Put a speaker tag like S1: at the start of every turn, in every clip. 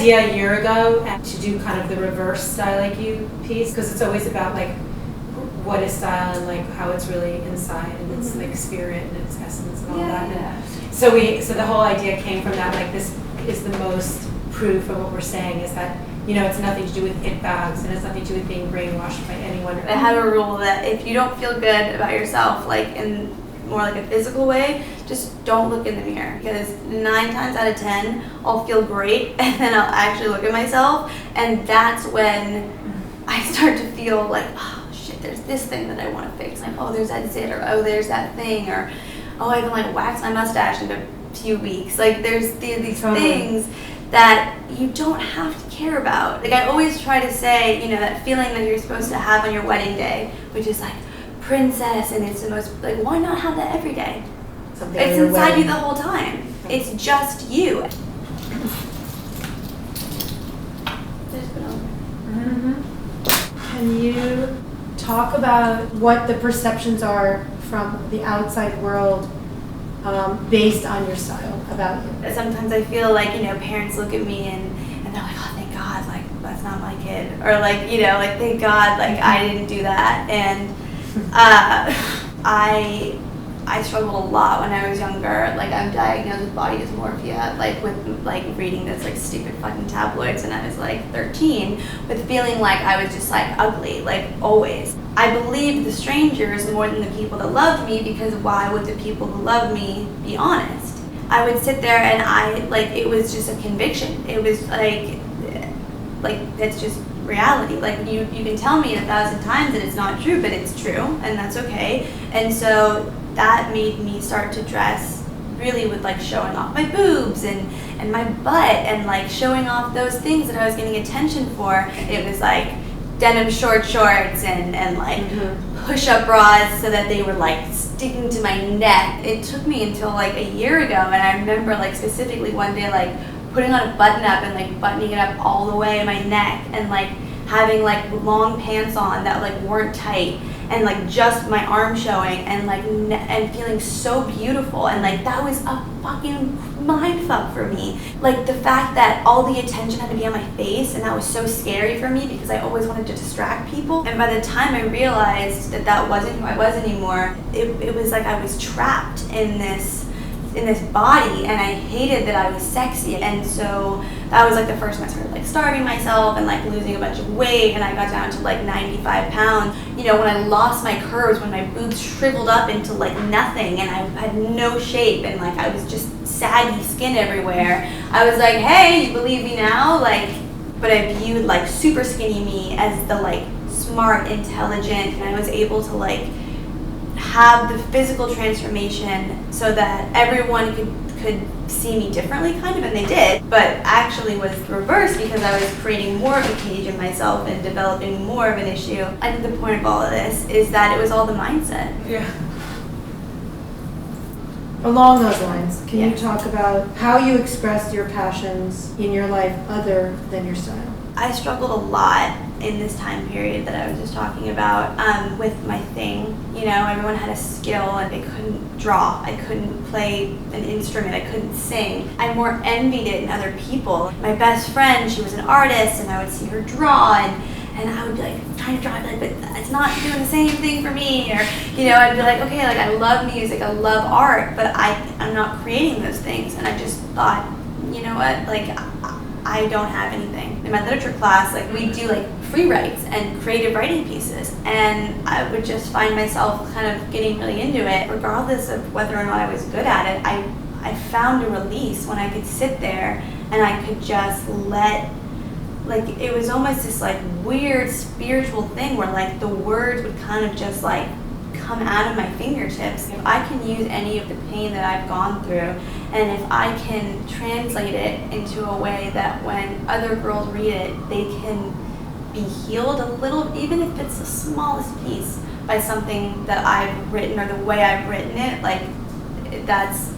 S1: idea a year ago to do kind of the reverse Style Like You piece, because it's always about like what is style and like how it's really inside and its like spirit and its essence and all that.
S2: Yeah.
S1: So the whole idea came from that, like this is the most proof of what we're saying is that, you know, it's nothing to do with it bags and it's nothing to do with being brainwashed by anyone.
S2: I have a rule that if you don't feel good about yourself, like in more like a physical way, just don't look in the mirror, because 9 times out of 10 I'll feel great and then I'll actually look at myself, and that's when I start to feel like, oh shit, there's this thing that I want to fix, like, oh there's that zit, or oh there's that thing, or oh I haven't like waxed my mustache in a few weeks. Like there's these things that you don't have to care about. Like I always try to say, you know, that feeling that you're supposed to have on your wedding day, which is like princess, and it's the most, like, why not have that every day?
S1: Something
S2: it's inside you the whole time. It's just you.
S3: Can you talk about what the perceptions are from the outside world based on your style about you?
S2: Sometimes I feel like, you know, parents look at me and they're like, oh, thank God, like, that's not my kid. Or like, you know, like, thank God, like, I didn't do that. And I struggled a lot when I was younger. Like, I'm diagnosed with body dysmorphia, like with like reading this like stupid fucking tabloids when I was like 13, with feeling like I was just like ugly, like always. I believed the strangers more than the people that loved me, because why would the people who loved me be honest? I would sit there and it was just a conviction. It was like that's just reality. Like you can tell me 1,000 times that it's not true, but it's true, and that's okay. And so that made me start to dress really with like showing off my boobs and my butt, and like showing off those things that I was getting attention for. It was like denim shorts and like push-up bras so that they were like sticking to my neck. It took me until like a year ago, and I remember like specifically one day like putting on a button up and like buttoning it up all the way to my neck, and like having like long pants on that like weren't tight, and like just my arm showing, and like and feeling so beautiful. And like that was a fucking mindfuck for me. Like the fact that all the attention had to be on my face, and that was so scary for me because I always wanted to distract people. And by the time I realized that that wasn't who I was anymore, it was like I was trapped in this body, and I hated that I was sexy. And so that was like the first time I started like starving myself and like losing a bunch of weight, and I got down to like 95 pounds. You know, when I lost my curves, when my boobs shriveled up into like nothing and I had no shape, and like I was just saggy skin everywhere, I was like, hey, you believe me now? Like, but I viewed like super skinny me as the like smart, intelligent, and I was able to like have the physical transformation so that everyone could see me differently, kind of, and they did, but actually was the reverse, because I was creating more of a cage in myself and developing more of an issue. I think the point of all of this is that it was all the mindset.
S1: Yeah.
S3: Along those lines, can you talk about how you expressed your passions in your life other than your style?
S2: I struggled a lot in this time period that I was just talking about with my thing. You know, everyone had a skill and they couldn't draw. I couldn't play an instrument. I couldn't sing. I more envied it in other people. My best friend, she was an artist, and I would see her draw, and I would be like trying to draw, like, but it's not doing the same thing for me. Or, you know, I'd be like, okay, like I love music, I love art, but I'm not creating those things. And I just thought, you know what, like I don't have anything. In my literature class, like we do like free writes and creative writing pieces, and I would just find myself kind of getting really into it. Regardless of whether or not I was good at it, I found a release when I could sit there and I could just let, like, it was almost this like weird spiritual thing where like the words would kind of just like come out of my fingertips. If I can use any of the pain that I've gone through, and if I can translate it into a way that when other girls read it, they can be healed a little, even if it's the smallest piece, by something that I've written or the way I've written it, like that's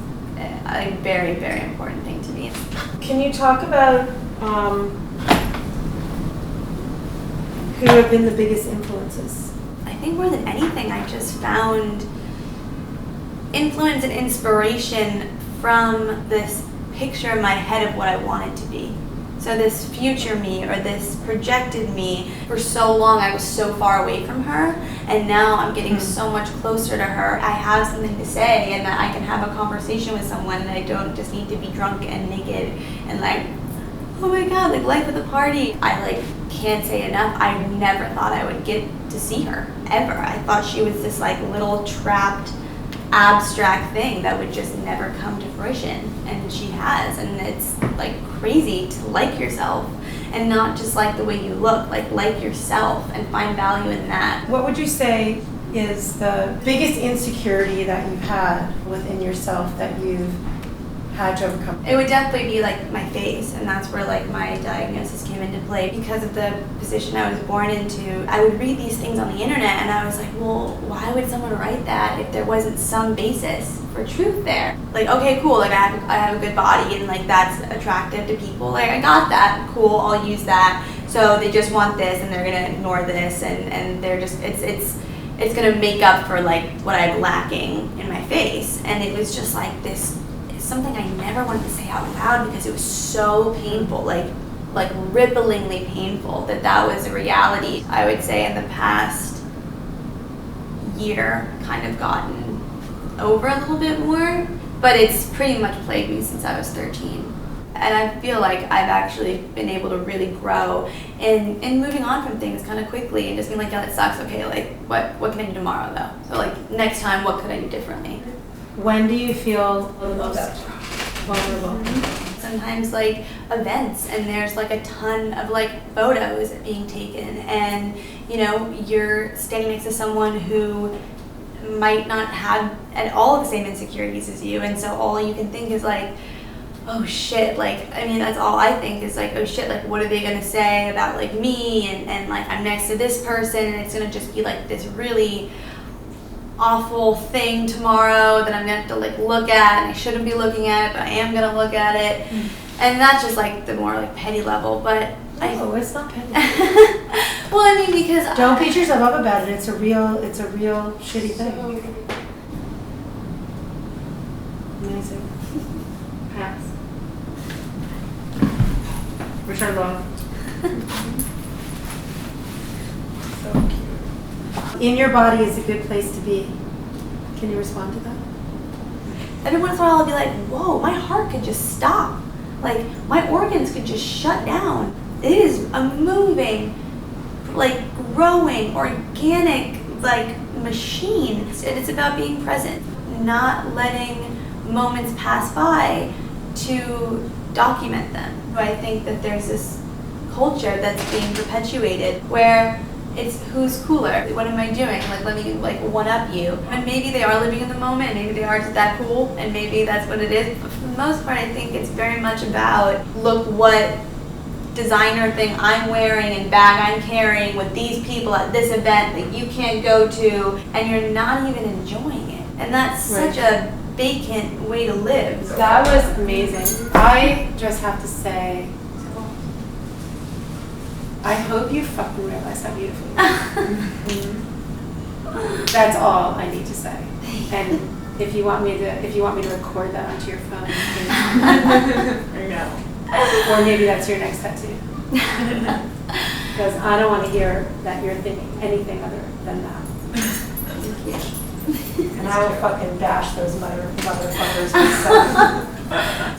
S2: a very, very important thing to me.
S3: Can you talk about who have been the biggest influences?
S2: I think more than anything, I just found influence and inspiration from this picture in my head of what I wanted to be. So this future me or this projected me, for so long I was so far away from her, and now I'm getting so much closer to her. I have something to say, and that I can have a conversation with someone, and I don't just need to be drunk and naked and like, oh my god, like life of the party. I like can't say enough. I never thought I would get to see her ever. I thought she was this like little trapped abstract thing that would just never come to fruition, and she has. And it's like crazy to like yourself and not just like the way you look, like yourself and find value in that.
S3: What would you say is the biggest insecurity that you've had within yourself that you've had to overcome?
S2: It would definitely be like my face, and that's where like my diagnosis came into play. Because of the position I was born into, I would read these things on the internet and I was like, well, why would someone write that if there wasn't some basis for truth there? Like, okay, cool, like I have a good body and like that's attractive to people, like I got that, cool, I'll use that. So they just want this and they're gonna ignore this, and they're just, it's gonna make up for like what I'm lacking in my face. And it was just like this, something I never wanted to say out loud because it was so painful, like ripplingly painful, that was a reality. I would say in the past year kind of gotten over a little bit more, but it's pretty much plagued me since I was 13. And I feel like I've actually been able to really grow in moving on from things kind of quickly and just being like, yeah, that sucks, okay, like what can I do tomorrow though? So like next time, what could I do differently?
S3: When do you feel the most vulnerable?
S2: Sometimes like events, and there's like a ton of like photos being taken, and you know, you're standing next to someone who might not have at all the same insecurities as you, and so all you can think is like, oh shit, like, I mean, that's all I think is like, oh shit, like what are they gonna say about like me, and like I'm next to this person, and it's gonna just be like this really awful thing tomorrow that I'm gonna have to like look at, and I shouldn't be looking at it, but I am gonna look at it. And that's just like the more like petty level, but
S3: it's not petty.
S2: well, I mean, because
S3: don't beat yourself up about it. It's a real shitty thing. Amazing. Pass. Richard Long. So cute. In your body is a good place to be. Can you respond to that?
S2: Every once in a while I'll be like, whoa, my heart could just stop. Like, my organs could just shut down. It is a moving, like, growing, organic, like, machine. It's about being present, not letting moments pass by to document them. I think that there's this culture that's being perpetuated where it's who's cooler, what am I doing, like let me like one up you. And maybe they are living in the moment, maybe they are just that cool, and maybe that's what it is. But for the most part, I think it's very much about, look what designer thing I'm wearing and bag I'm carrying with these people at this event that you can't go to, and you're not even enjoying it. And that's such a vacant way to live.
S3: That was amazing. I just have to say, I hope you fucking realize how beautiful you are. That's all I need to say. And if you want me to record that onto your phone, or no. Or maybe that's your next tattoo. Because I don't want to hear that you're thinking anything other than that.
S2: Thank you.
S3: And I will fucking bash those motherfuckers myself.